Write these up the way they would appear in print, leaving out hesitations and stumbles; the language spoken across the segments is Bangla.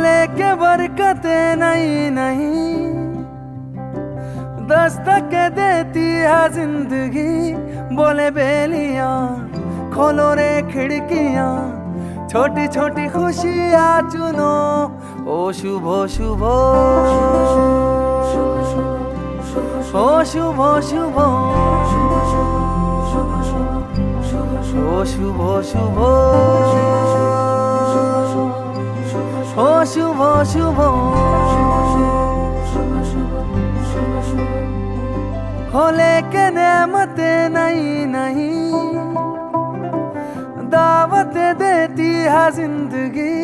लेके बरकतें नहीं नहीं दस्तक देती है जिंदगी। बोले बेलियां खोलो रे खिड़कियां, छोटी छोटी खुशियां चुनो। ओ शुभ शुभ ओ शुभ शुभ ओ शुभ शुभ ओ शुभ शुभ हो लेके नेमते नहीं नहीं दावत देती है जिंदगी।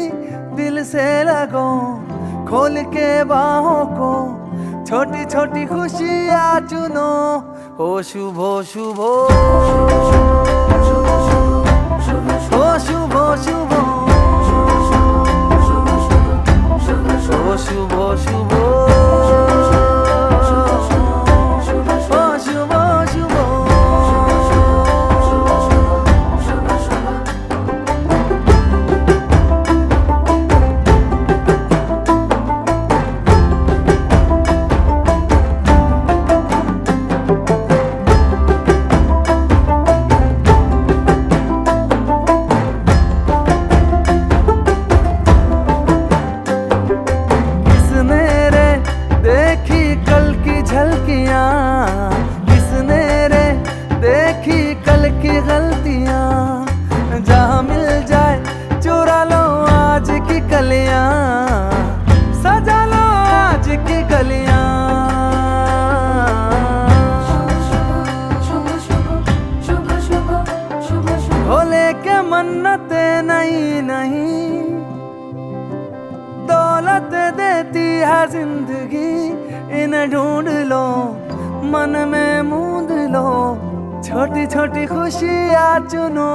दिल से लगो खोल के बाहों को, छोटी छोटी खुशियां चुनो। हो शुभ शुभ ओ शुभ शुभ ओ शुभ शुभ झलकियां, किसने रे देखी कल की गलतियां। जहां मिल जाए चुरा लो आज की कलियां, सजा लो आज की गलियां। हो लेके मन्नते नहीं नहीं दौलत देती है जिंदगी। इन्हें ढूंढ लो मन में मूंद लो, छोटी छोटी खुशियां चुनो।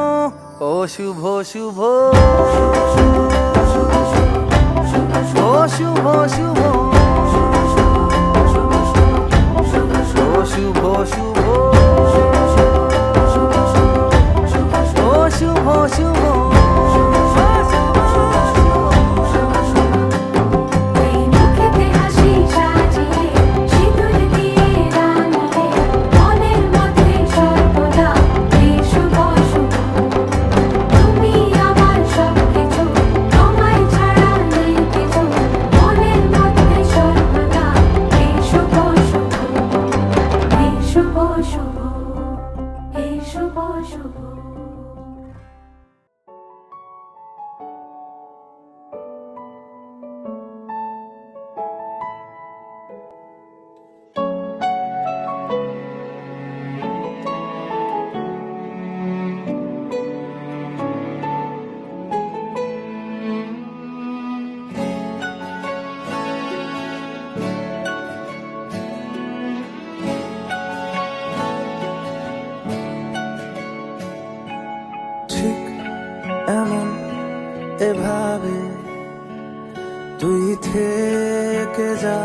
ओ शुभ शुभ ओ शुभ शुभ ओ शुभ शुभ ओ शुभ शुभ। এমন এভাবে তুই থেকে যা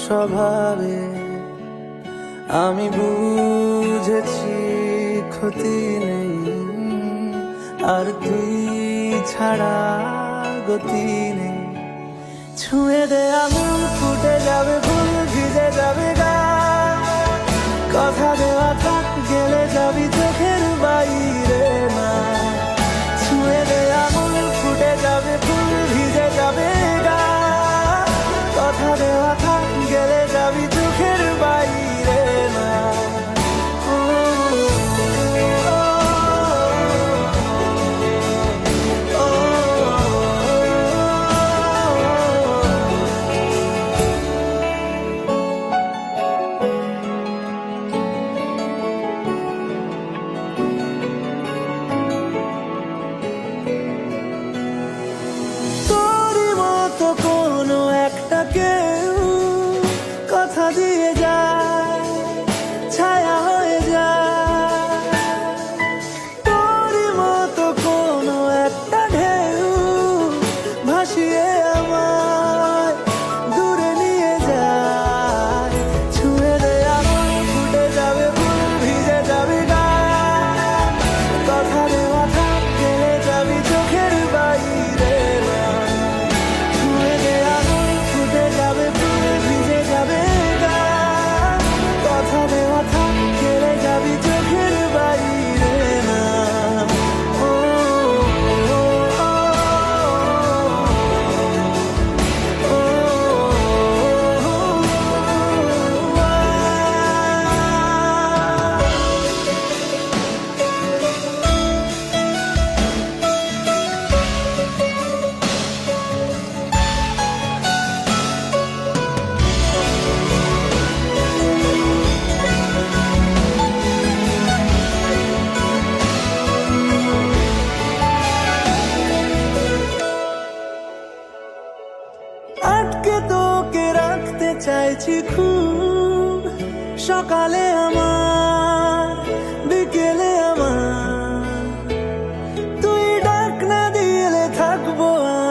স্বভাবে। আমি বুঝেছি ক্ষতি নেই আর তুই ছাড়া গতি নেই। ছুঁয়ে দে আঙুল ফুটে যাবে ফুল ভিজে যাবে গা, কথা দেওয়া থাক গেলে যাবি চোখের বাইরে না। ছুঁয়ে দে আঙুল ফুটে যাবে ফুল ভিজে যাবে গা, কথা দেওয়া থাক গেলে যাবি চোখের বাইরে না। আটকে তোকে রাখতে চাইছি খুব, সকালে আমার বিকেলে আমার, তুই ডাক না দিলে থাকবো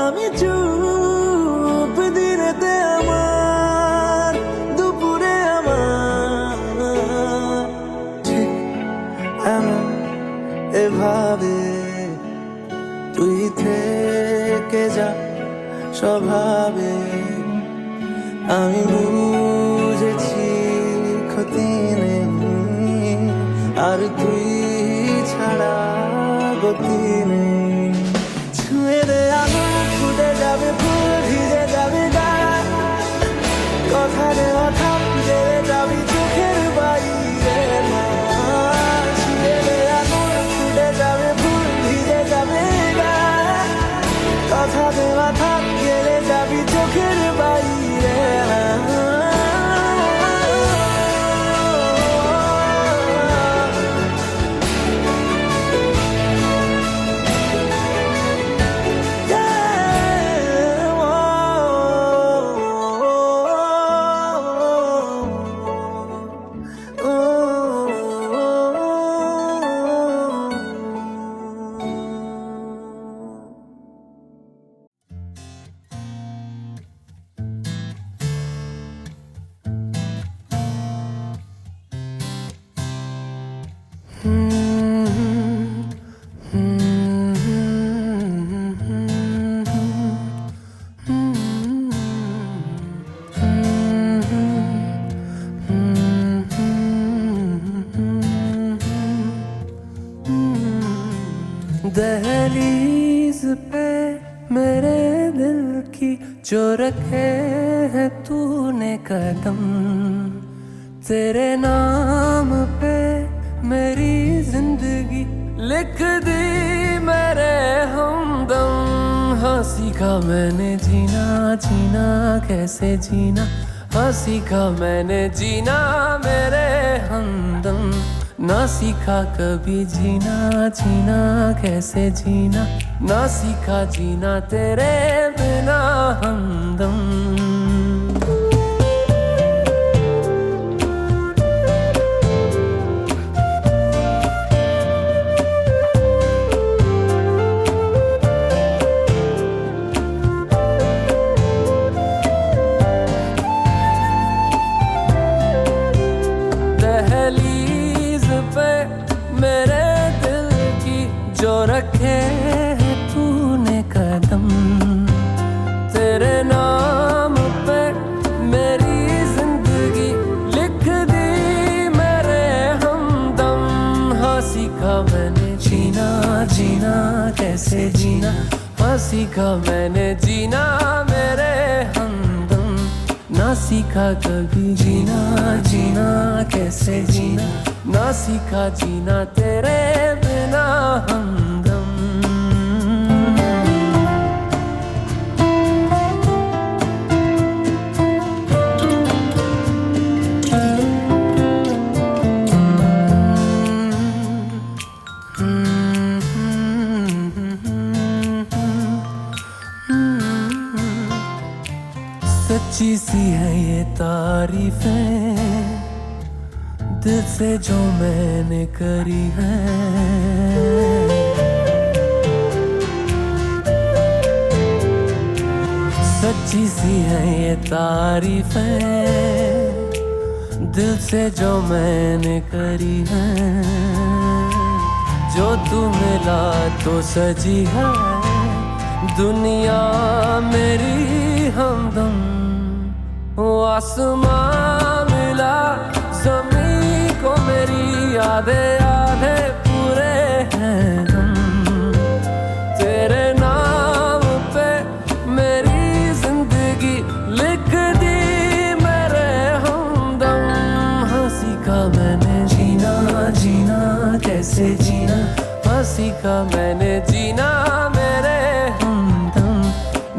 আমি চুপ, দিনেতে আমার দুপুরে আমার, ঠিক এমন এভাবে তুই থেকে যা স্বভাবে, আমি বুঝেছি ক্ষতি নেই আর তুই ছাড়া গতি নেই। ছুঁয়ে দে আগুন, ফুটে যাবে ফুল, ভিজে যাবে গান, কথা দেওয়া থাকবে যাবি চোখের বাইরে না। ছুঁয়ে দে আগুন, ফুটে যাবে ফুল, ভিজে যাবে গান, কথা দেওয়া থাকবে যাবি চোখের বাইরে না। दहलीज पे मेरे दिल की जो रखे है तूने कदम, तेरे नाम पे मेरी जिंदगी लिख दी मेरे हमदम। हाँ सीखा मैंने जीना, जीना कैसे जीना, हाँ सीखा मैंने जीना मेरे हमदम। ना सीखा कभी जीना, जीना कैसे जीना, ना सीखा जीना तेरे बिना हमदम। मेरे दिल की जो रखे है तूने कदम, तेरे नाम पे मेरी जिंदगी लिख दी मेरे हमदम। हाँ सीखा मैंने जीना, जीना कैसे जीना, हाँ सीखा मैंने जीना मेरे हमदम। ना सीखा कभी जीना, जीना कैसे जीना, ना सीखा जीना तेरे बिना हमदम। सच्ची सी है ये तारीफें दिल से जो मैंने करी है, सच्ची सी है ये तारीफें दिल से जो मैंने करी है। जो तू मिला तो सजी है दुनिया मेरी हमदम। वो आसमां मिला ज़मीं को मेरी आधे आधे पूरे हैं हम। तेरे नाम पे मेरी जिंदगी लिख दी मेरे हमदम। हाँ सीखा मैंने जीना, जीना कैसे जीना, हाँ सीखा मैंने जीना मेरे हमदम।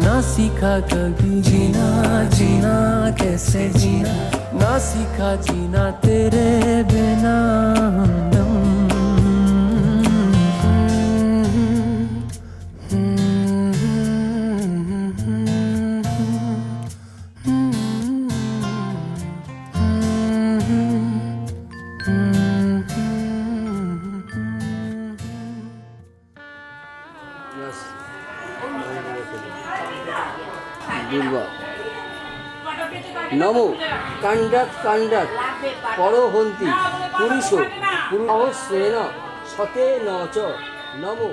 ना सीखा कभी जीना, जीना कैसे जीना, ना सीखा जीना तेरे बिना हमदम। দুর্বল। নমো কাণ্ডাত কাণ্ডাত পরহন্তি পুরুষ পুরুষেন সতে নচ নমো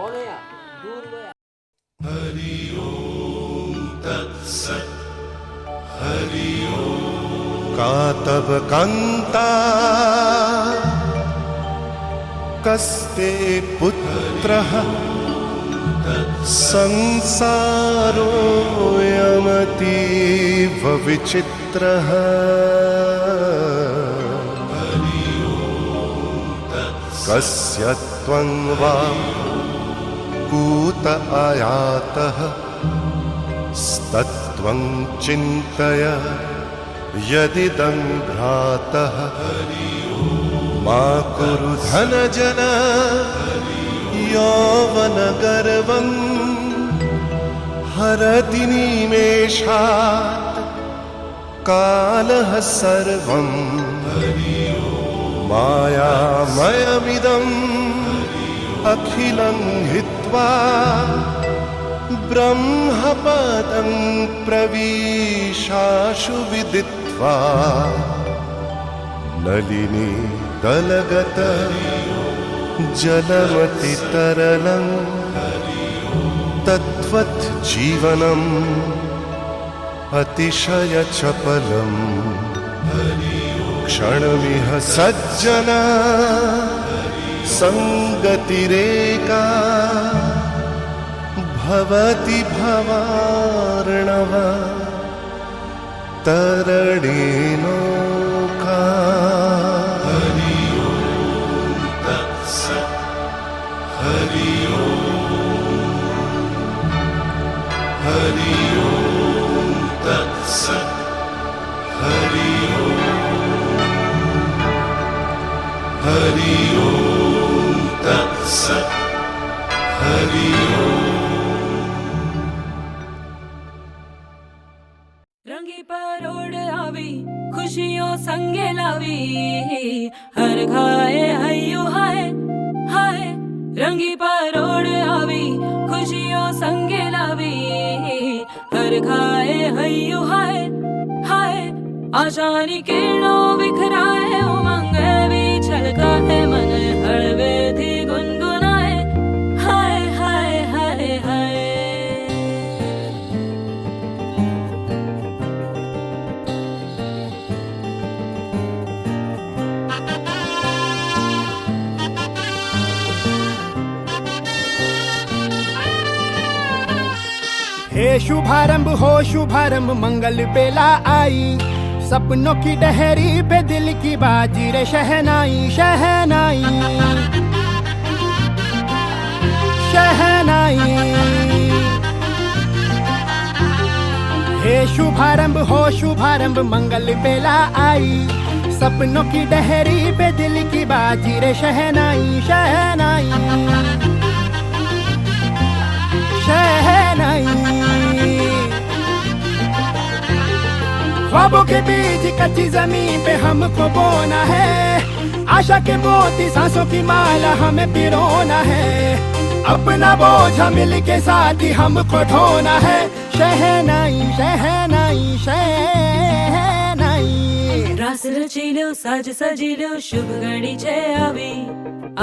অনয়া দুর্বয়া। कातव कान्ता कस्ते पुत्रः संसारोऽयमतीव विचित्रः कस्य त्वं वा कूत आयातः स्तत्त्वं चिन्तय यदिदं भ्रातः मा कुरु धनजन यौवनगर्वं हरति निमेषात् कालः सर्वं मायामयमिदम् अखिलं हित्वा ब्रह्मपदं प्रविशाशु विदित्वा नलिनी दलगत जलमति तरलं तद्वत् जीवनम् अतिशय चपलं क्षणमिह सज्जना संगतिरेका भवति भवार्णव तरणेनौका। हरि ओम तत्सत्। हरि ओम। हरि ओम तत्सत्। हरि ओम। हरि ओम तत्सत्। हरि ओम। रंगी परोड़ आवी खुशियों संगे लावी हर घाए हयू हाय हाय। रंगी परोड़ आवी खुशियों संगे लावी हर घाए हयू हाय हाय। आशानी किरणों बिखराए उमंग भी छलकाए मन हड़वे थी गुनगुनाए हाय हाय हाय हाय। हे शुभारंभ हो शुभारंभ मंगल बेला आई सपनों की डहरी पे दिल की बाजी रे शहनाई शहनाई शहनाई। हे शुभारंभ हो शुभारंभ मंगल बेला आई सपनों की डहरी पे दिल की बाजी रे शहनाई शहनाई शहनाई। ख्वाबों के बीच कच्ची जमीन पे हमको बोना है आशा के मोती सांसों की माला हमें पिरोना है अपना बोझ मिल के साथ ही हमको ढोना है शहनाई शहनाई शहनाई। रास रचिलो साज सजिलो शुभ घड़ी छे आवी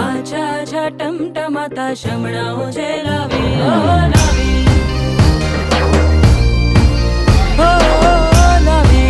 आछा आछा टमटमाता शमणाओ जे लावी ओ लावी ओ लावी।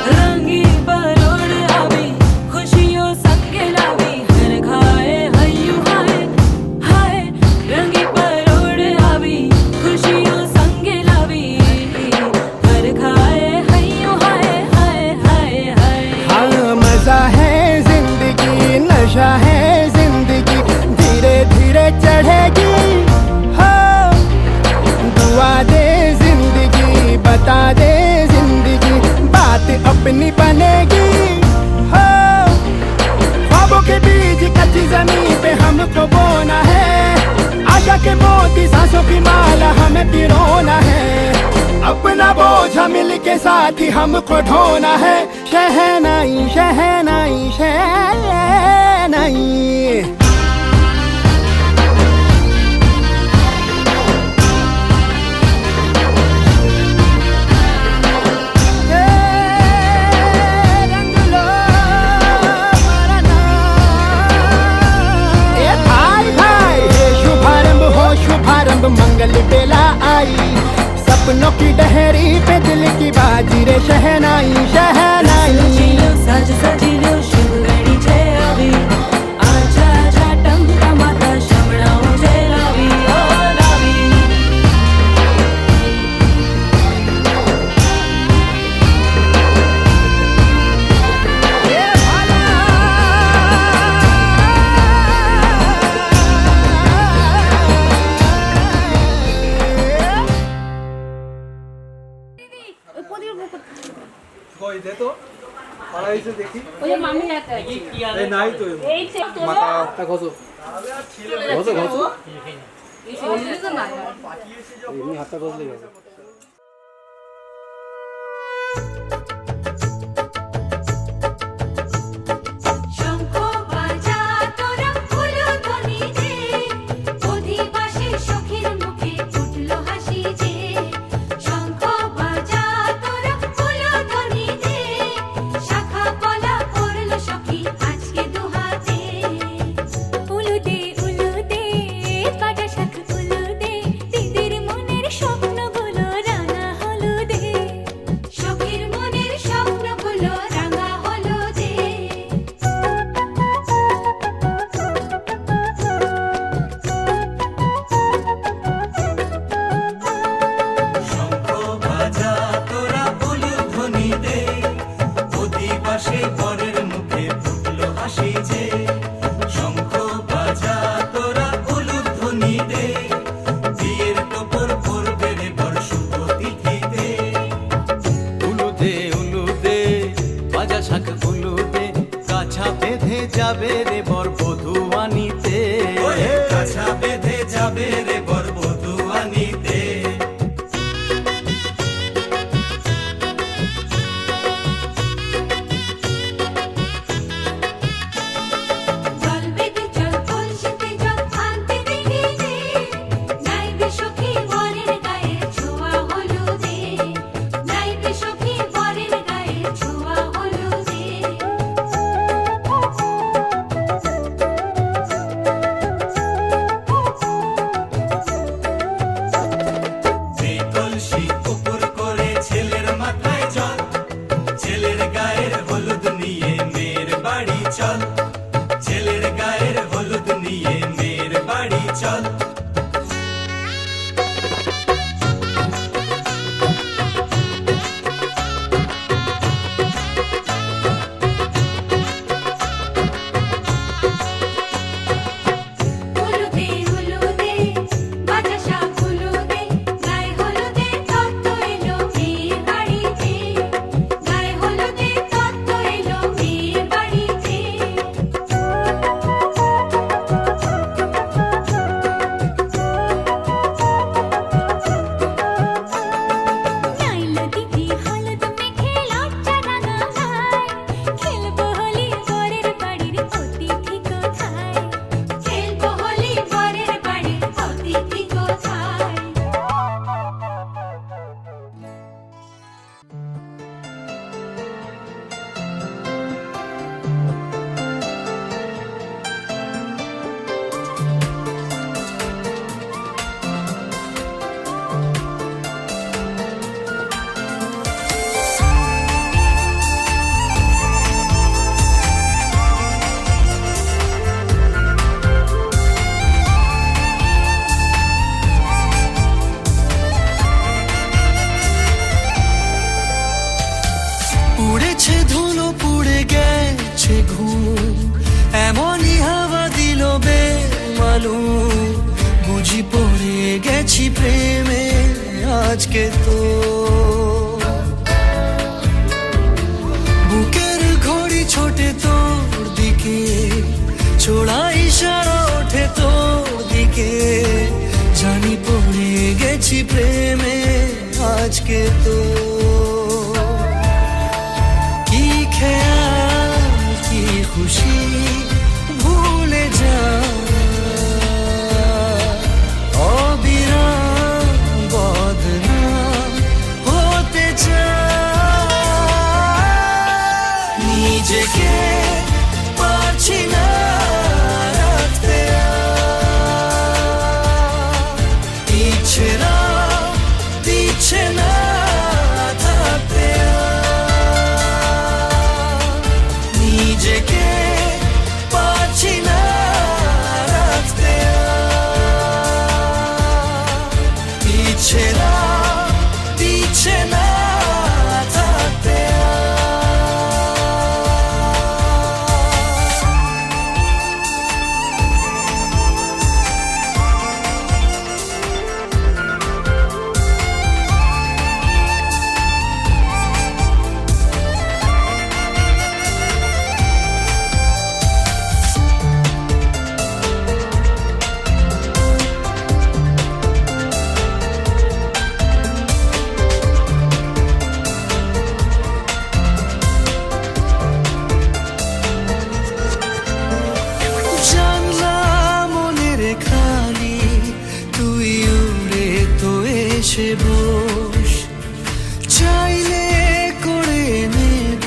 रंगी परोड़ आवी खुशियों संगे लावी हर घाए हयू की सांसों की माला हमें पिरोना है, अपना बोझ मिल के साथ ही हमको ढोना है। शहनाई शहनाई शहनाई। शुभारंभ मंगल बेला आई, सपनों की डहरी पे दिल की बाजी रे शहनाई शहनाई। सजीलो साज सजीलो शुभ घड़ी છે આવી આજા આજા ટમટમાતા શમણાઓ છે લાવી ઓ લાવી কই দে তো পাড়াইছে দেখি ওই মামি একটা এই নাই তো এই সে তো মাথা ঘষো ঘষো ঘষো এই তো না এমনি হাতটা ঘষলে হবে। শঙ্খ বাজা তোরা ফুলধ্বনি দে, অধিবাসী সখীর মুখে ফুটলো হাসি যে। শঙ্খ বাজা তোরা ফুলধ্বনি দে, শাখা পলা পড়লো সখী আজকে দুহাতে। উলুদে উলুদে বাজা শাখ উলুদে, দিদির মনের স্বপ্নগুলো রাঙা হলুদে। সখীর মনের স্বপ্নগুলো রাঙা হলুদে। শঙ্খ বাজা তোরা উলুধ্বনি দে, অধিবাসী বরের মুখে ফুটলো হাসি যে। শঙ্খ বাজা তোরা উলুধ্বনি দে, বিয়ের টোপর পরবে রে বর শুভ তিথিতে। উলুদে উলুদে বাজা শাখ উলুদে, কাছা বেঁধে যাবে রে বর বধূ আনিতে। ওরে কাছা বেঁধে যাবে রে বর বধূ আনিতে। জল বেঁধে চল কলসিতে জল আনতে দেখি দে, নাইবে সখী বরের গায়ে ছোঁয়া হলুদে। নাইবে সখী বরের গায়ে ছোঁয়া হলুদে। এই কলসি উপর করে ছেলের মাথায় জল, ছেলের গায়ের হলুদ নিয়ে মেয়ের বাড়ি চল। ছেলের গায়ের হলুদ নিয়ে মেয়ের বাড়ি চল। উলুদে উলুদে বাজা শাখ উলুদে, গায়ে হলুদে তত্ত্ব এলো মেয়ের বাড়িতে। গায়ে হলুদে তত্ত্ব এলো মেয়ের বাড়িতে। নাইলো দিদি হলুদ মেখে লজ্জা রাঙা গায়, খেলবো হোলি বরের বাড়ির অতিথি কোথায়। খেলবো হোলি বরের বাড়ির অতিথি কোথায়। উড়েছে ধুলো পুড়ে গেছে ঘুম, এমনই হাওয়া দিল বেমালুম। বুঝি পড়ে গেছি প্রেমে আজকে তো। বুকের ঘড়ি ছোটে তোর দিকে, ছোড়া ইশারা ওঠে তোর দিকে। জানি পেয়েছি প্রেমে আজকে তো কি খেয়াল কি খুশি ভুলে যা অবিরাম বদনাম হতে চাই নিজেকে পারছি না রাখতে ইচ্ছেরা দিচ্ছে না থাকতে নিজেকে পারছি না রাখতে ইচ্ছেরা দিচ্ছে না থাকতে জানলাম মনের খালি তুই উড়ে তো এসে বস চাইলে করে নেব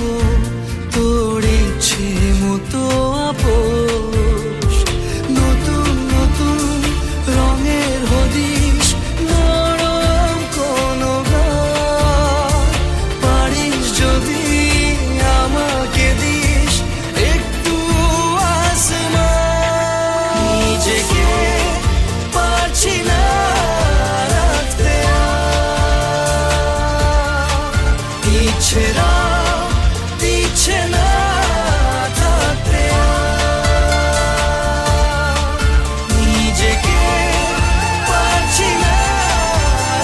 তোর ইচ্ছে মতো আপোষ নতুন নতুন রঙের হদিস নরম কোনো গান পারিস যদি আমাকে দিস একটু আসমান নিজেকে পারছি না রাখতে ইচ্ছেরা দিচ্ছে না থাকতে নিজেকে পারছি না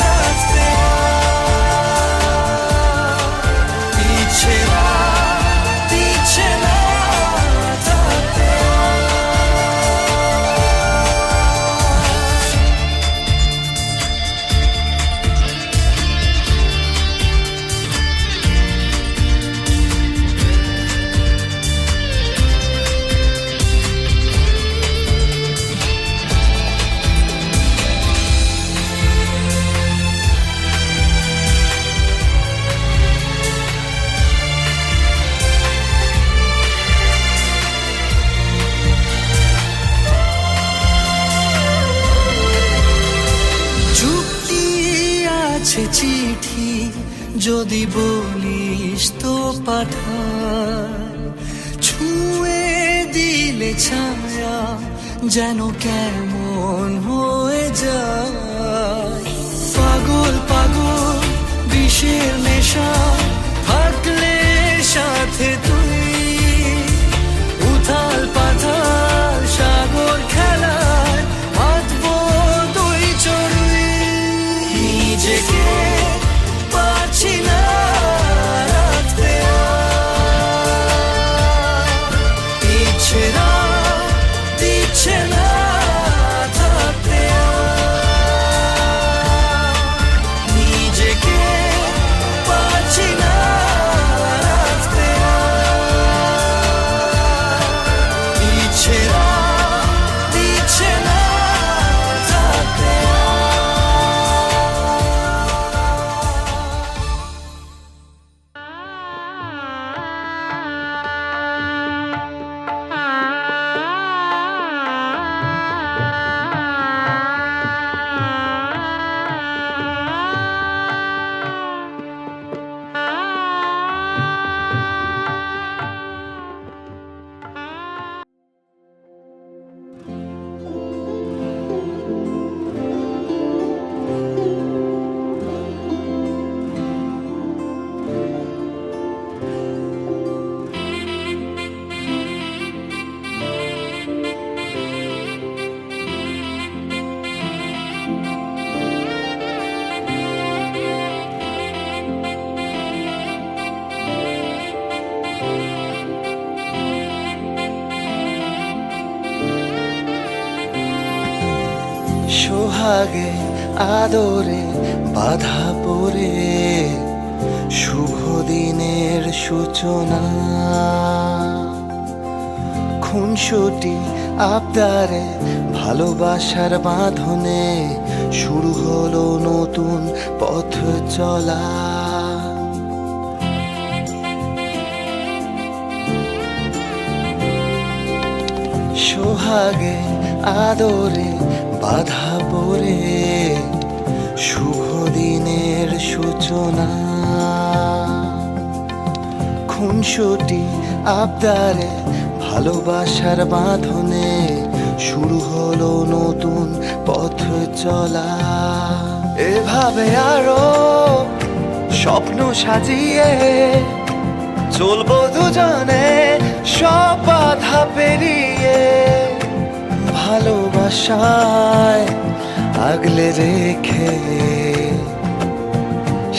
রাখতে ইচ্ছেরা দিচ্ছে না থাকতে যুক্তি আছে চিঠি যদি বলিস তো পাঠা ছুঁয়ে দিলে ছায়া যেন কেমন হয়ে যায় পাগল পাগল বিষের নেশা থাকলে সাথে তুই উথাল পাথাল সাগর খেলায় হাতবো দুই চড়ুই নিজেকে পারছি না রাখতে ইচ্ছেরা দিচ্ছে না থাকতে নিজেকে পারছি না রাখতে ইচ্ছেরা দিচ্ছে না থাকতে সোহাগে আদরে বাধা পড়ে শুভ দিনের সূচনা, খুনসুটি আবদারে ভালোবাসার বাঁধনে শুরু হলো নতুন পথ চলা। সোহাগে আদরে বাধা পড়ে শুভ দিনের সূচনা, খুনসুটি আবদারে ভালোবাসার বাঁধনে শুরু হলো নতুন পথ চলা। এভাবে আরো স্বপ্ন সাজিয়ে চলবো দুজনে সব বাধা পেরিয়ে, ভালোবাসায় আগলে রেখে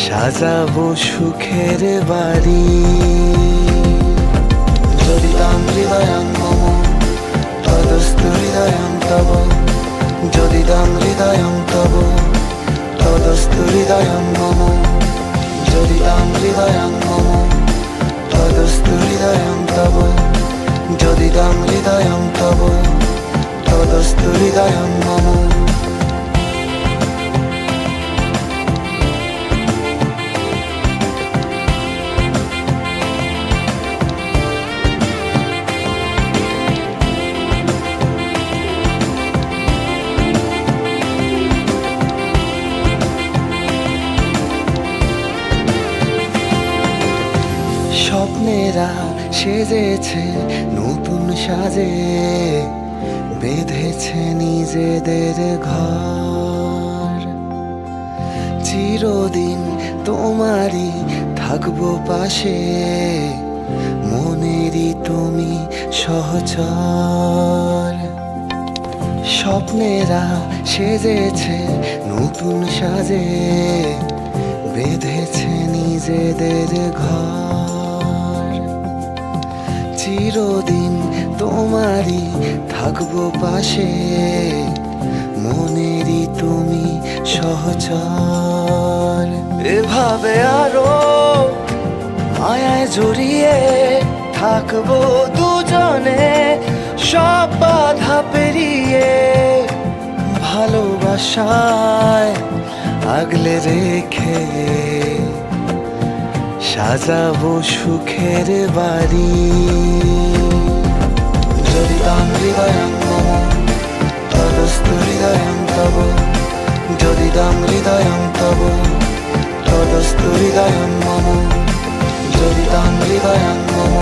সাজাবো সুখের বাড়ি। যদি তাম হৃদয়ং মম তদস্তু হৃদয়ং তব, যদি তাম হৃদয়ং তব তদস্তু হৃদয়ং মম, যদি তাম হৃদয়ং মম তদস্তু হৃদয়ং তব, যদি তাম হৃদয়ং তব তদস্তু হৃদয়ং মম। স্বপ্নেরা সেজেছে নতুন সাজে, বেঁধেছে নিজেদের ঘর। চিরদিন তোমারই থাকবো পাশে, মনেরই তুমি সহচর। স্বপ্নেরা সেজেছে নতুন সাজে, বেঁধেছে নিজেদের ঘর। চিরদিন তোমারই থাকবো পাশে, মনেরই তুমি সহচর। এভাবে আরো মায়ায় জড়িয়ে থাকবো দুজনে সব বাধা পেরিয়ে, ভালোবাসায় আগলে রেখে সাজাবো সুখের বাড়ি। যদি তাম হৃদয়ং মম তদস্তু হৃদয়ং তব, যদি তাম হৃদয়ং তব তদস্তু হৃদয়ং মম, যদি তাম হৃদয়ং মম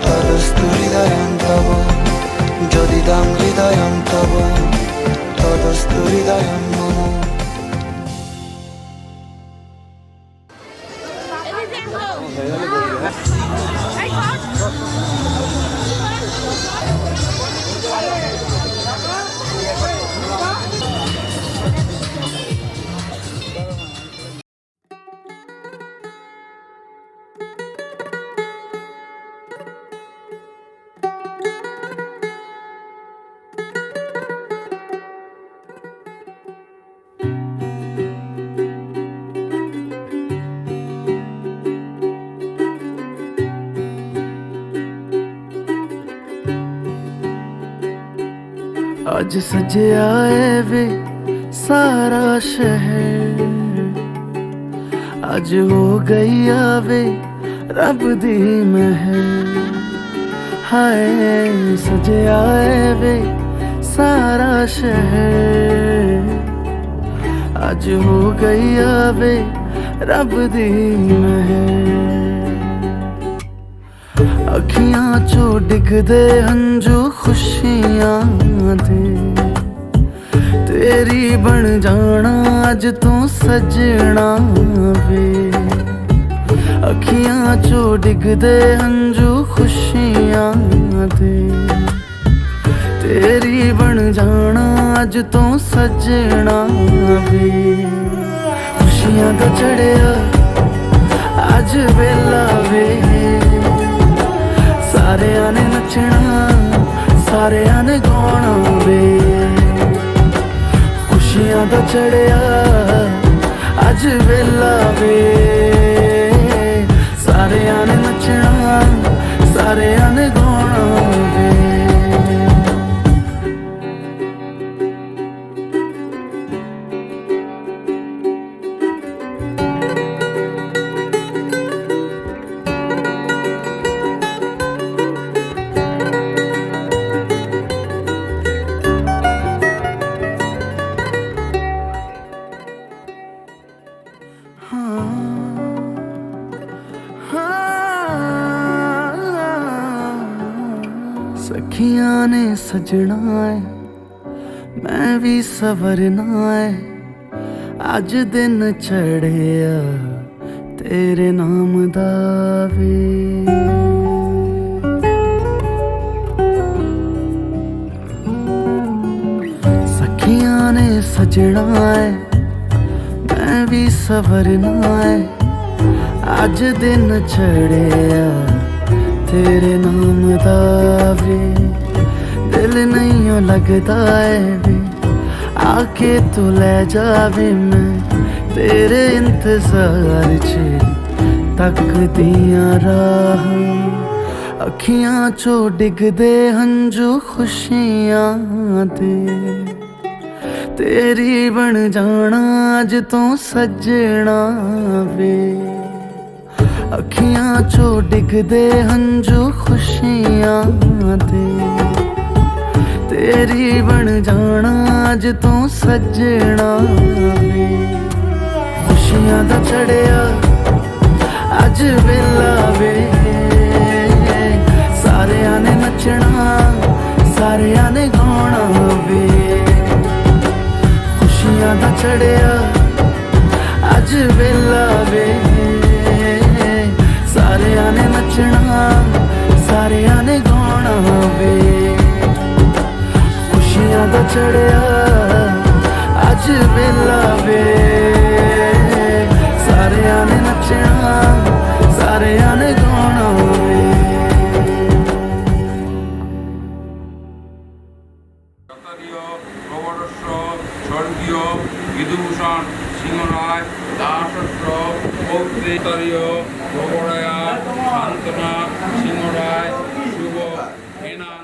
তদস্তু হৃদয়ং তব, যদি তাম হৃদয়ং তব তদস্তু হৃদয়ং মম। आज सजया है वे सारा शहर, आज हो गई आवे रब दी महर। हाय सजया है वे सारा शहर, आज हो गई आवे रब दी महर। अखियां चो डिगदे हंजू खुशियां दे, तेरी बन जाना अज तू सजना वे। अखियां चो डिगदे हंजू खुशियां दे, तेरी बन जाना अज तू सजना वे। खुशियां दा चढ़िया अज वेला वे, सारेयां ने नचना सारेयां ने गाना वे। खुशियां खुशियां दा चढ़िया अज वेला वे सारेयां ने नचना सारेयां ने गाना वे सखियां ने सजना है मैं भी सवरना है अज दिन चढ़िया तेरे नाम दा वे सखियां ने सजना है मैं भी सवरना है अज दिन चढ़िया तेरे नाम दा वे दिल नहीं लगता है वे आके तू ले जावे मैं तेरे इंतजार च तकदियां राह अखियां चो डिगदे हंजू खुशियां दे तेरी बन जाना अज तो सजना वे अखियां चो डिगदे हंजू खुशियां दे तेरी बन जाना अज तो सजना वे खुशियां दा चढ़िया अज वेला वे सारेयां ने नचना सारेयां ने गाना वे खुशियां दा चढ़िया अज वेला वे सारेयां ने नचना सारेयां ने गाना वे खुशियां दा चढ़िया अज वेला वे सारेयां ने नचना सारेयां ने गाना वे স্বর্গীয় বিদূষণ সিংহ রায় দাসত্র পৌত্রীয় প্রবরয়া শান্তনা সিংহ রায় শুভ এনাং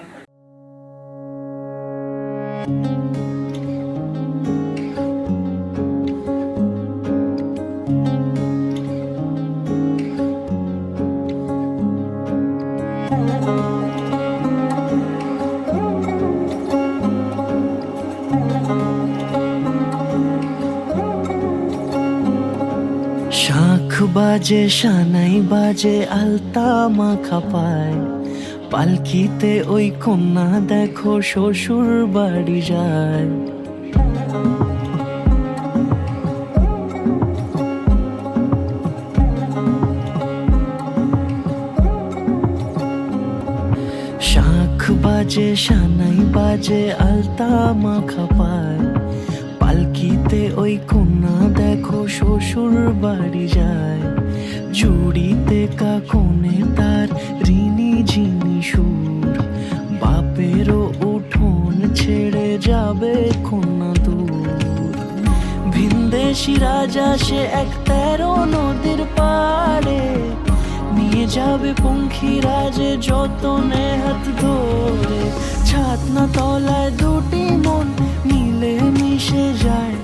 শাখ বাজে শানাই বাজে আলতা মাখা পায় পালকিতে ওই কন্যা দেখো শ্বশুর বাড়ি যায় শাখ বাজে শানাই বাজে আলতা মাখা পায় পালকিতে ওই কন্যা দেখো শ্বশুর বাড়ি যায় জুড়িতে কাকনে তার ঋণী ঝিনি সুর বাপেরও উঠোন ছেড়ে যাবে কন্যা দূর ভিনদেশি রাজা সে এক 13 নদীর পাড়ে নিয়ে যাবে পঙ্খী রাজে যতনে হাত ধরে ছাতনা তলায় দুটি মন মিলে মিশে যায়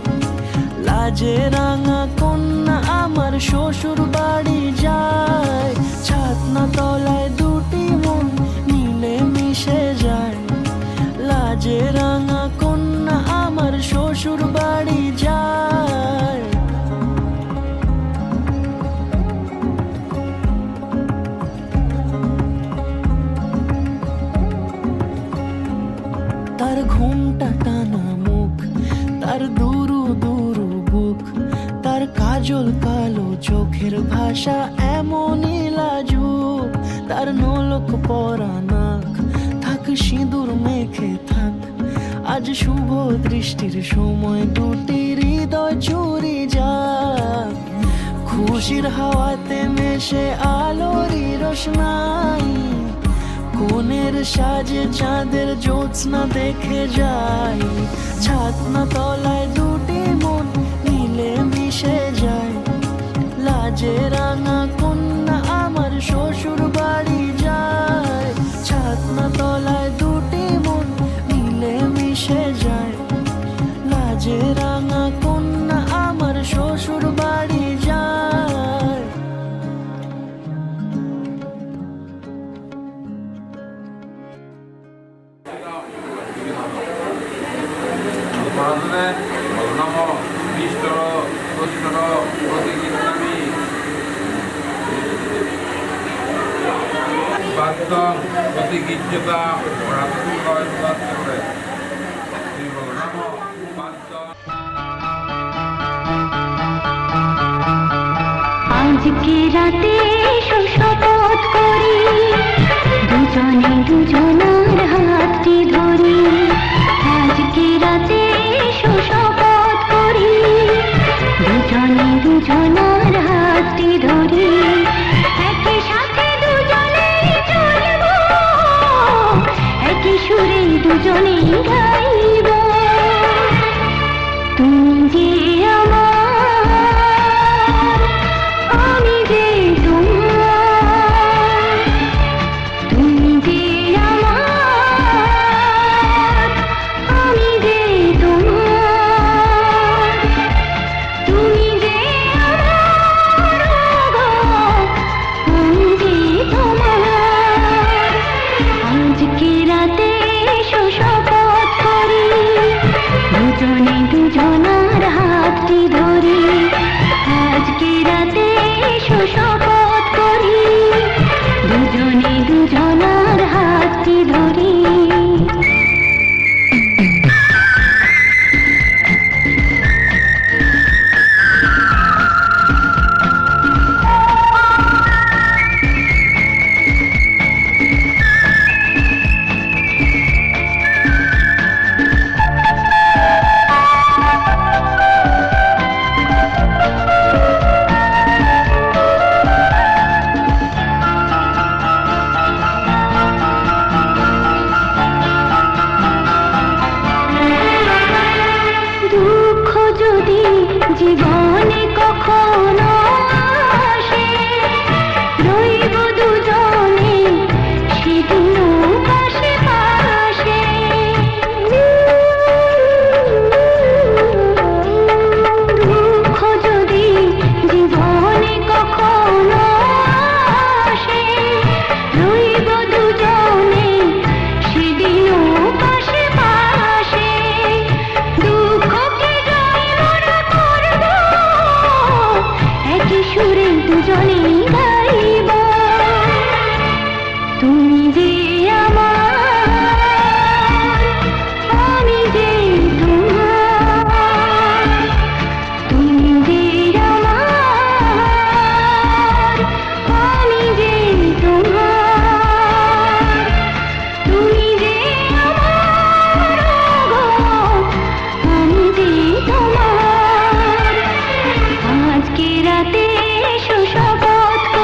লাজে রাঙা কন্যা আমার শ্বশুর বাড়ি যায় ছাতনা তলায় দুটি মন মিলে মিশে যায় লাজে রাঙা কন্যা আমার শ্বশুর বাড়ি যায় তার ঘুমটা টানা মুখ তার দুরু দুরু বুক তার কাজল কালো চোখের ভাষা এমনই লাজুক তার নোলক পরা নাক থাক সিঁদুর মেখে থাক আজ শুভ দৃষ্টির সময় দুটি হৃদয় চুরি যাক খুশির হাওয়াতে মেশে আলোরই রোশনাই কোণের সাজে চাঁদের জ্যোৎস্না দেখে যাই ছাতনা তলায় দুটি নিস্তর প্রস্তর প্রতিগীতামি বাদ্যং প্রতিগীর্যতা রাতুলয় বাদ্যে নম বাদ্য আজকে রাতে শপথ করি দুজনে দুজনার হাতটি ধরি আজকে রাতে শপথ করি দুজনে দুজনার হাতটি ধরি একই সাথে দুজনেই চলবো একই সুরে দুজনেই গাইব তুমি যে আমার আমি যে তোমার তুমি যে আমার আমি যে তোমার তুমি যে আমার আমি যে তোমার আজকে রাতে শপথ করি দুজনে দুজনার হাতটি ধরি আজকে রাতে শপথ করি দুজনে দুজনার হাতটি ধরি দুঃখ যদি জীবনে কখনো আসে রইব দুজনে সেদিনও পাশে পাশে দুঃখ যদি জীবনে কখনো আসে রইব দুজনে সেদিনও পাশে পাশে দুঃখকে জয় মোরা করব একই সুরে দুজনেই গাইব তুমি যে আমার আমি যে তোমার তুমি যে আমার আমি যে তোমার তুমি যে আমার আমি যে তোমার আজকে রাতে শপথ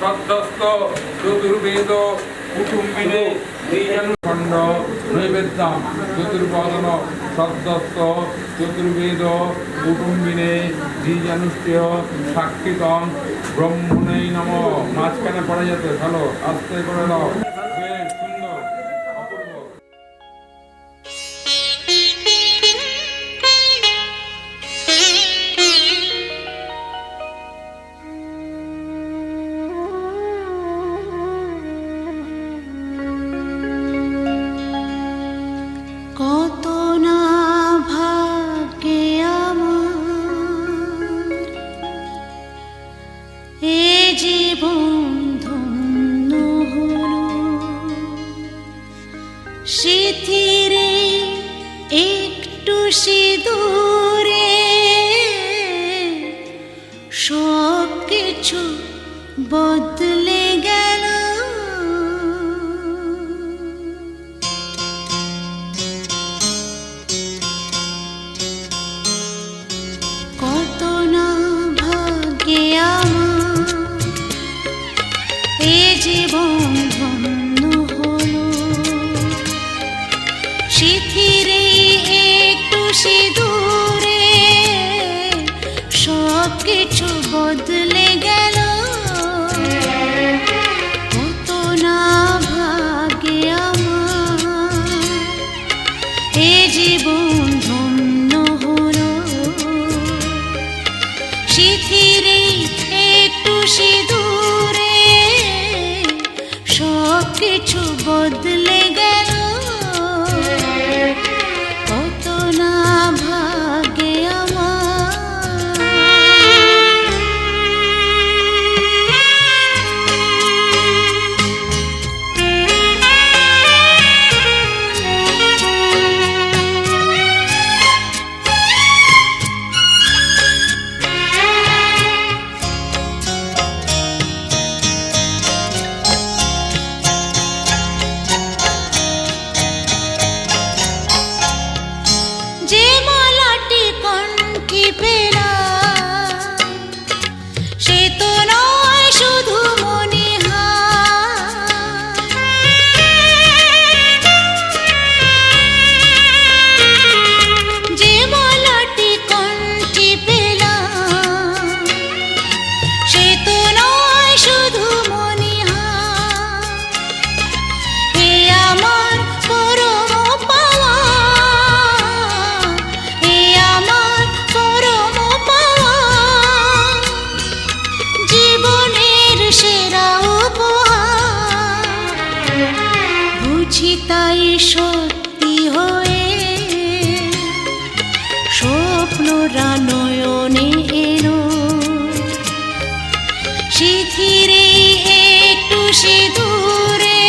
সদ্যস্ত চতুর্বেদ কুটুম্বিনে দ্বিজানুখণ্ড নৈবেদ্যম চতুর্বদন সদ্যস্ত চতুর্বেদ কুটুম্বিনে দ্বিজানুষ্ঠেয় সাক্ষিতম ব্রহ্মণেই নম। মাঝখানে পড়ে যেতে ভালো, আস্তে করে দাও। বেশ সুন্দর, অপূর্ব। কত না ভাগ্যে আমার এ জীবন ধন্য হলো, স্মৃতিরে একটু সিঁদুরে সব কিছু বদলে গেল। কত না ভাগ্যে আমার এ জীবন ধন্য হলো, স্মৃতিরে একটু সিঁদুরে সব কিছু বদলে গেল। কত না ভাগ্যে আমার এ জীবন ধন্য হলো, স্মৃতিরে একটু সিঁদুরে সব কিছু বদলে গেল। কত না ভাগ্যে আমার। যে মালাটি কণ্ঠে পেলাম সে তো নয় শুধু মণিহার। যে মালাটি কণ্ঠে পেলাম সে তো নয় শুধু মণিহার। এ আমার পরম পাওয়া, এ আমার পরম পাওয়া, জীবনের সেরা উপহার। বুঝি তাই সত্যি হয়ে স্বপ্নরা নয়নে এলো, স্মৃতিরে একটু সিঁদুরে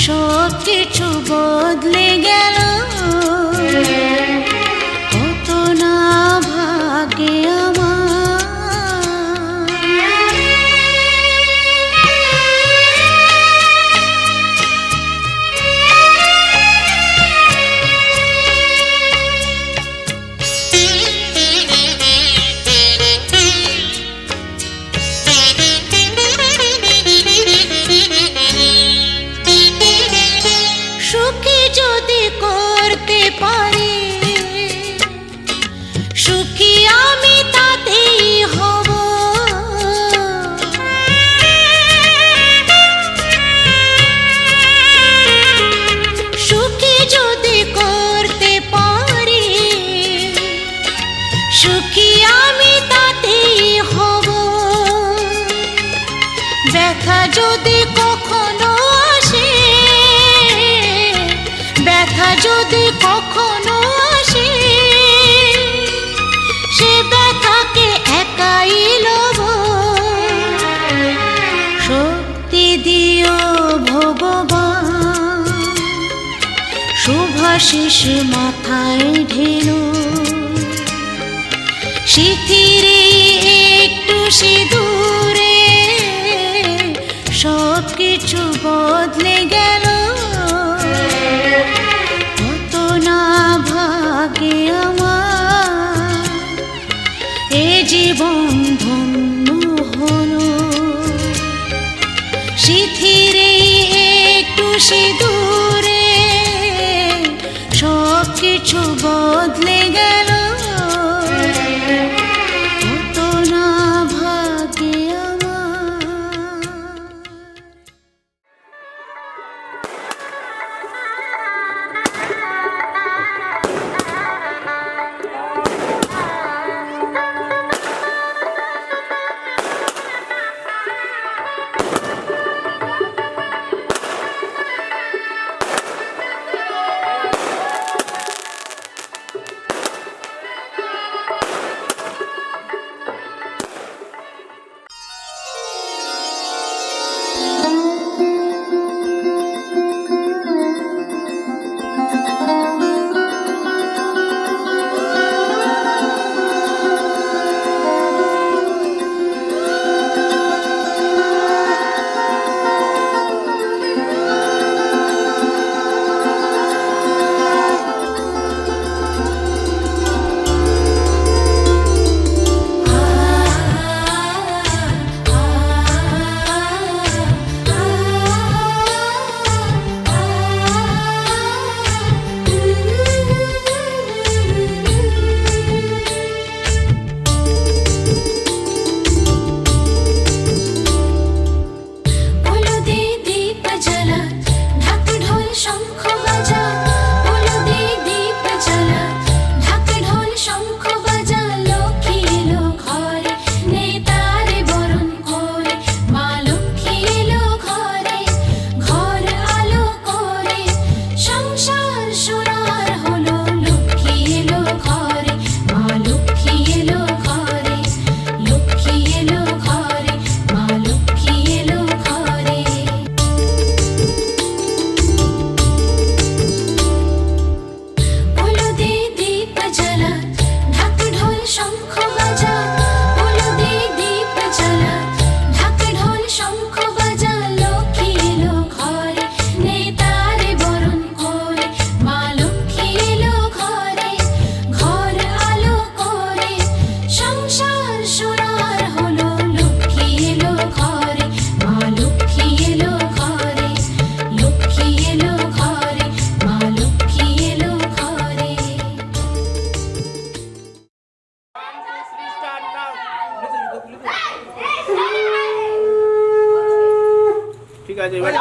সব কিছু বদলে গেল। কত না ভাগ্যে আমার। সুখী যদি করতে পারি, সুখী আমি তাতেই হব। সুখী যদি করতে পারি, সুখী আমি তাতেই হব। ব্যথা যদি কখনো আসে, ব্যথা যদি কখনো আসে, সে ব্যথাকে একাই লব। শক্তি দিও ভগবান, শুভাশিস মাথায় ঢেলো, স্মৃতিরে একটু সিঁদুরে সব কিছু বদলে গেল। কত না ভাগ্যে আমার এ জীবন ধন্য হলো। সিঁদুরে সব কিছু বদলে গেল কত না ভাগ্যে আমার। ঠিক আছে এবার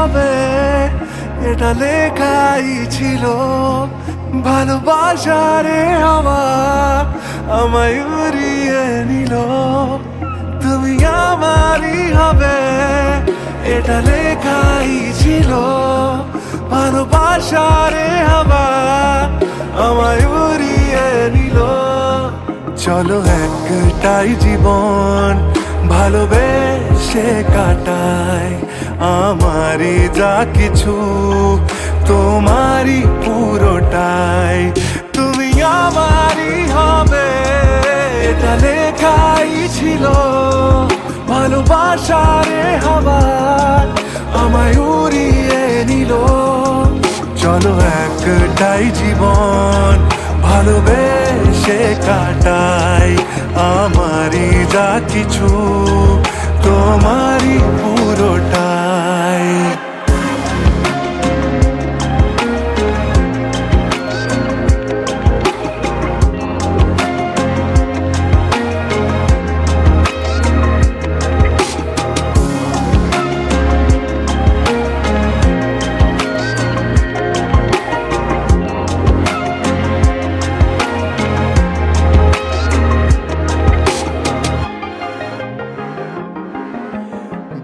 হবে এটা লেখাই ছিল। ভালোবাসারে হাওয়া আমায় উড়িয়ে নিল। তুমি আমারই হবে এটা লেখাই ছিল। ভালোবাসারে হাওয়া আমায় উড়িয়ে নিল। চলো একটাই জীবন ভালোবেসে কাটাই। আমারই যা কিছু তোমারই পুরোটাই। তুমি আমারই হবে এটা লেখাই ছিল। ভালোবাসারে হাওয়া আমায় উড়িয়ে নিল। চলো একটাই জীবন ভালোবেসে কাটাই। আমারই যা কিছু তোমারই পুরোটাই।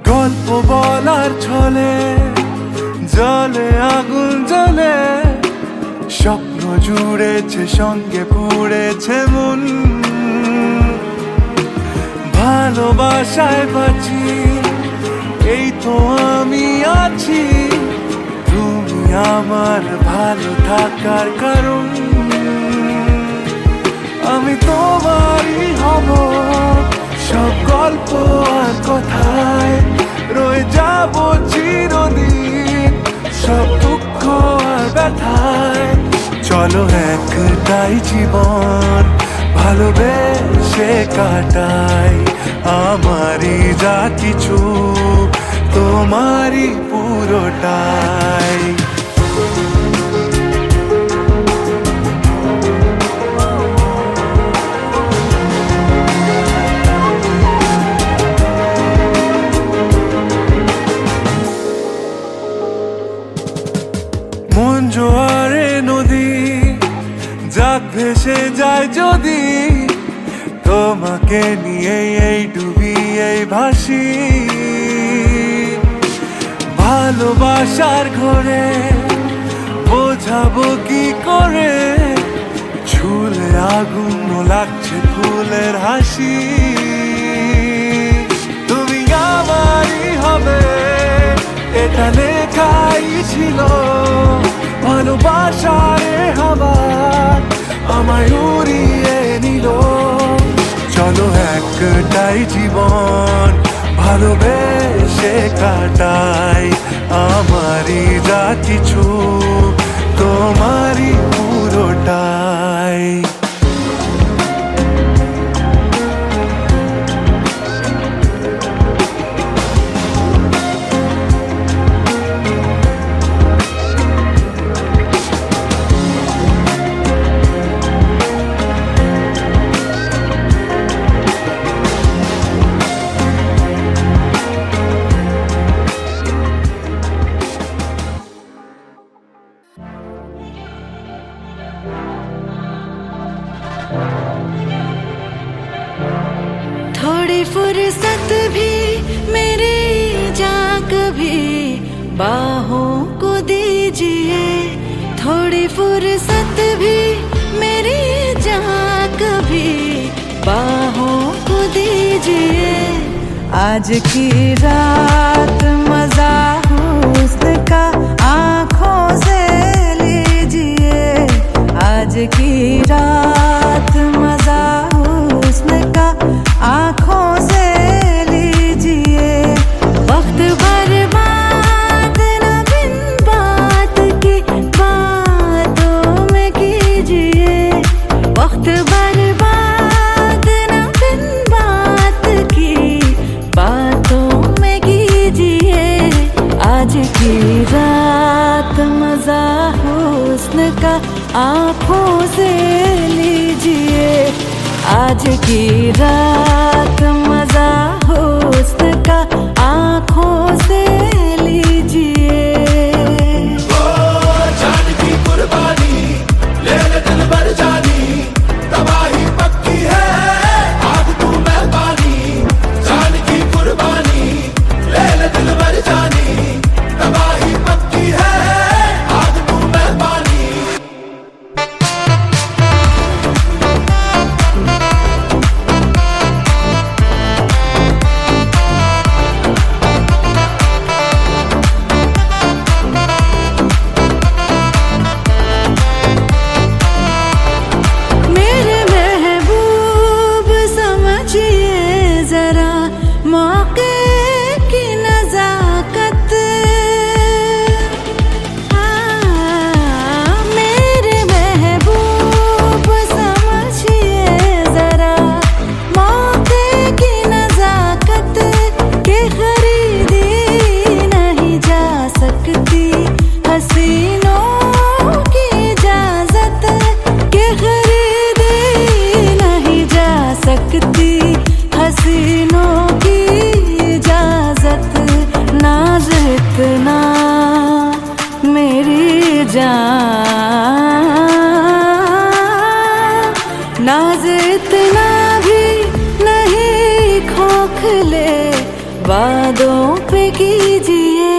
গল্প বলার ছলে জলে আগুন জ্বলে। স্বপ্ন জুড়েছে সঙ্গে পুড়েছে মন। ভালোবাসায় বাঁচি এই তো আমি আছি। তুমি আমার ভালো থাকার কারণ। আমি তোমারই হব সব গল্প আর কথায়। রয়ে যাব চিরদিন সব দুঃখ আর ব্যথায়। চলো একটাই জীবন ভালোবেসে কাটাই। আমারই যা কিছু তোমারই পুরোটাই। মন জোয়ারে নদী যাক ভেসে যায় যদি। তোমাকে নিয়ে এই ডুবি এই ভাসি। ভালোবাসার ঘরে বোঝাবো কি করে। ঝুলে আগুন লাগছে ফুলের হাসি। তুমি আমারই হবে এটা লেখাই ছিল। ভালোবাসারে হাওয়া আমায় উড়িয়ে নিল। চলো একটাই জীবন ভালোবেসে কাটাই। আমারই যা কিছু তোমারই পুরোটাই। थोड़ी फुर्सत भी मेरी जान कभी बाहों को दीजिए। थोड़ी फुर्सत भी मेरी जान कभी बाहों को दीजिए। आज की रात मजा हुस्न का आँखों से लीजिए। आज की रात मजा हुस्न का आँखों से लीजिए। वक्त बर्बाद न बिन बात की बातों में कीजिए। वक्त बर्बाद न बिन बात की बातों में कीजिए। आज की रात मजा हुस्न का आँखों से लीजिए। आज की रात मजा हुस्न का आँखों से लीजिए। जा नाज इतना भी नहीं खोखले वादों पे कीजिए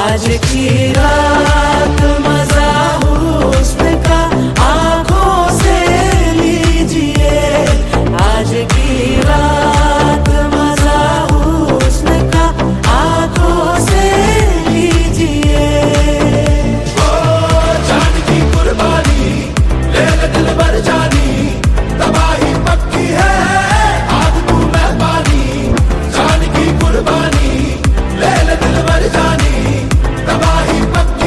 आज की रात मजा हुस्न का आंखों से लीजिए आज की रात मजा हुस्न का आंखों से लीजिए जान की कुर्बानी ले ले दिल भर जानी तबाही पक्की है आग तू मैं पानी जान की कुर्बानी ले ले दिल भर जानी तबाही पक्की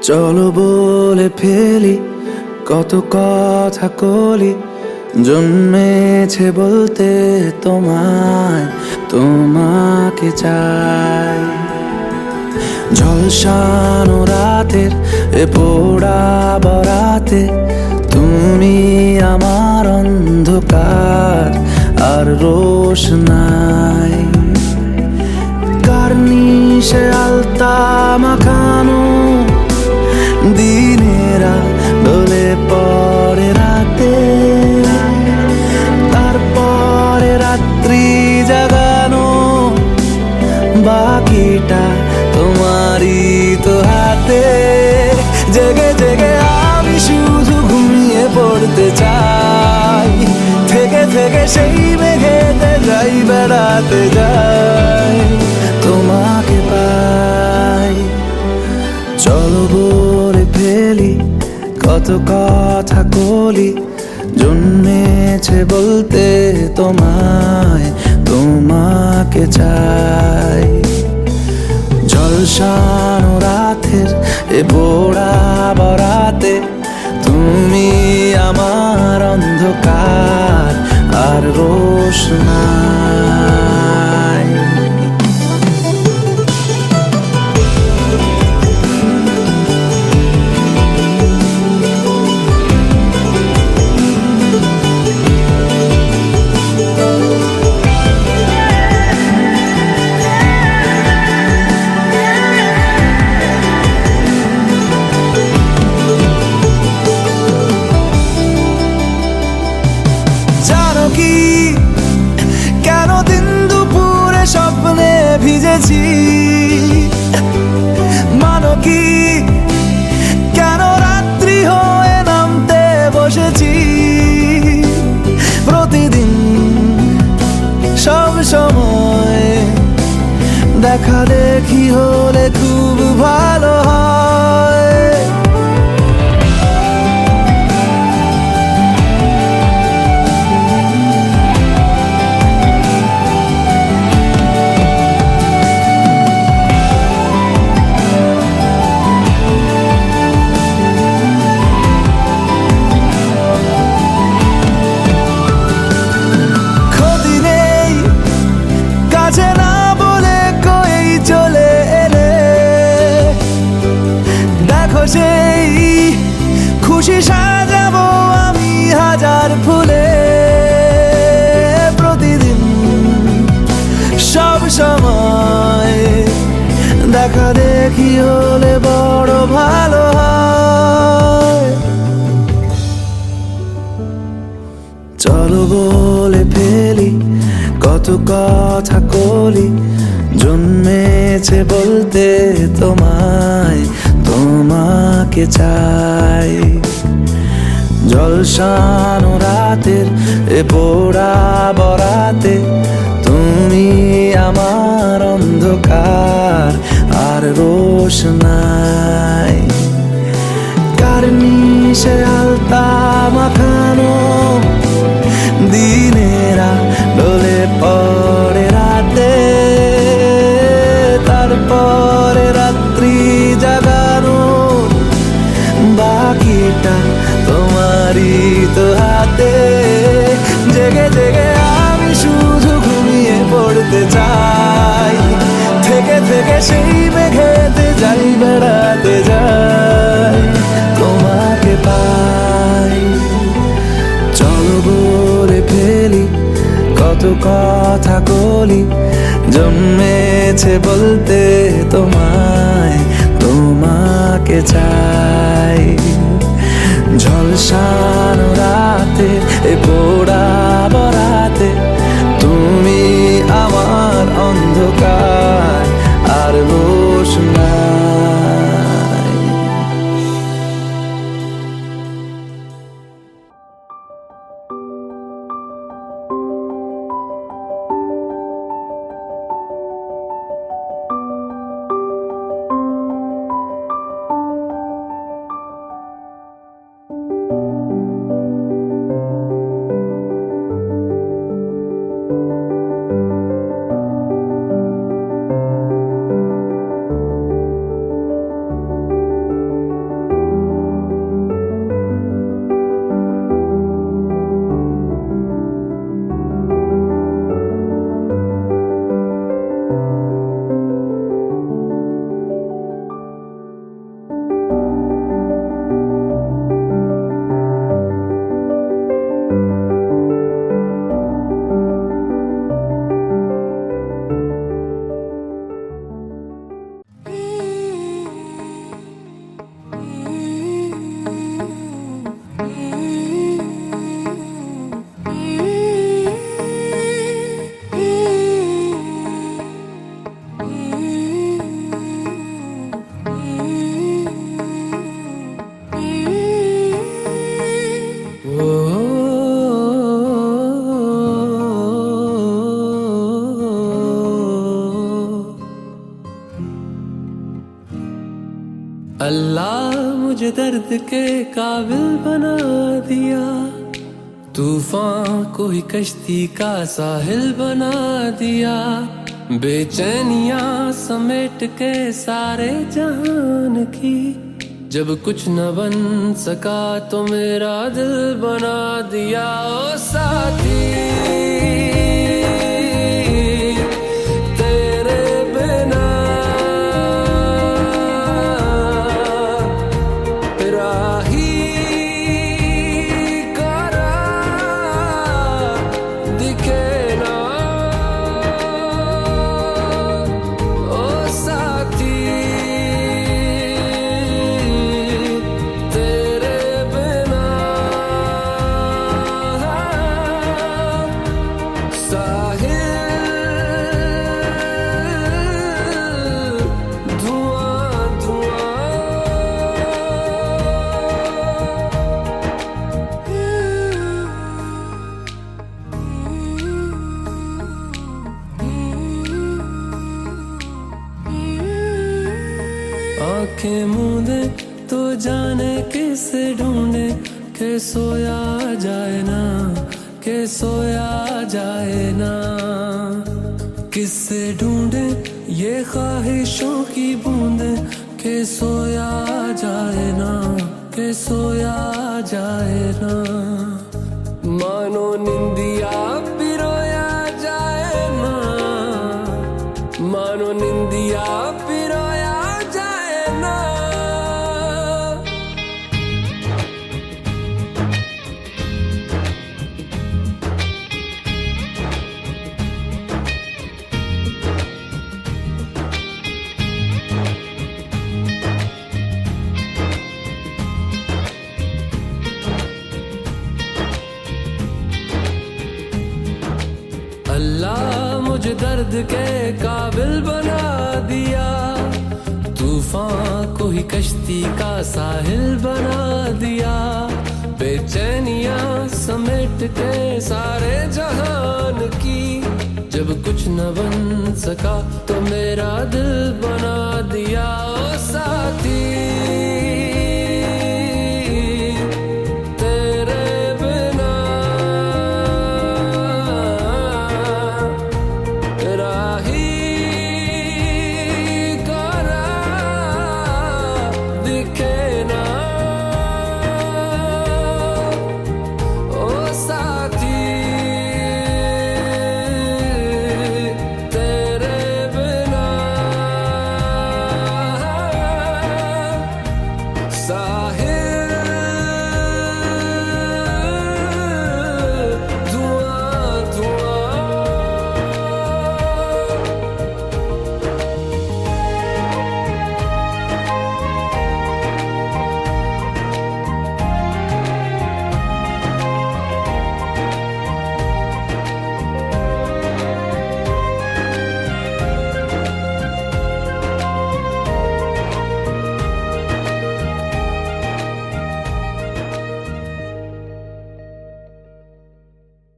চলো বলে ফেলি কত কথা কলি, জন্মেছে বলতে তোমায়, তোমাকে চাই। ঝলসানো রাতের এ পোড়া বরাতে তুমি আমার অন্ধকার আর রোশনাই। কার্নিশে আলতা মাখানো দিনেরা ডলে পরে রাতে, তারপরে রাত্রি জাগানো বাকিটা তোমারই তো হাতে। জেগে জেগে আমি শুধু ঘুমিয়ে পড়তে চাই, থেকে থেকে সেই মেঘেতে যাই বেড়াতে যাই, তোমাকে পাই। চলো বলে ফেলি কত কথা কলি, জন্মেছে বলতে তোমায়, তোমাকে চাই। ঝলসানো রাতের এ পোড়া বরাতে তুমি আমার অন্ধকার আর রোশনাই। জানো কি কেন দিন দুপুরে স্বপ্নে ভিজেছি, মানো কি কেন রাত্রি হয়ে নামতে বসেছি। প্রতিদিন সব সময় দেখা দেখি হলে খুব ভালো হয়। ক্ষতি নেই কাছে না বলে কই চলে এলে, দেখো সেই খুশি সাজাবো আমি হাজার ফুলে। প্রতিদিন সব সময় দেখা দেখি হলে বড় ভালো হয়। চলো বলে ফেলি কত কথা কলি, জন্মেছে বলতে তোমায়, তোমাকে চাই। ঝলসানো রাতের এ পোড়া বরাতে তুমি আমার অন্ধকার আর রোশনাই। কার্নিশে আলতা মাখানো দিনেরা ডলে পরে রাতে, তারপরে রাত্রি জাগানো বাকিটা তোমারই তো হাতে। জেগে জেগে আমি শুধু ঘুমিয়ে পড়তে চাই, থেকে থেকে সেই মেঘেতে যাই বেড়াতে যাই, তোমাকে পাই। চলো বলে ফেলি কত কথা কলি, জন্মেছে বলতে তোমায়, তোমাকে চাই। ঝলসানো রাতে এ পোড়া বরাতে তুমি আমার অন্ধকার আর রোশনাই। अल्लाह मुझे दर्द के काबिल बना दिया, तूफान को ही कश्ती का साहिल बना दिया, बेचैनियां समेट के सारे जहान की, जब कुछ न बन सका तो मेरा दिल बना दिया। ओ साथी तेरे बिना राही करा दिखे ना, ओ साथी तेरे बिना साहिल धुआं धुआं। आंखें मूंदे तो जाने किसे ढूंढे, के सोया जाए ना, के सोया जाए ना, किससे ढूंढे ये ख्वाहिशों की बूंदे, के सोया जाए ना, के सोया जाए ना, मानो निंदिया पिरोया जाए ना, मानो निंदिया पिरोया जाए ना। अल्लाह मुझे दर्द के काबिल बना दिया, तूफान को ही कश्ती का साहिल बना दिया, बेचैनियां समेट के सारे जहान की, जब कुछ न बन सका तो मेरा दिल बना दिया।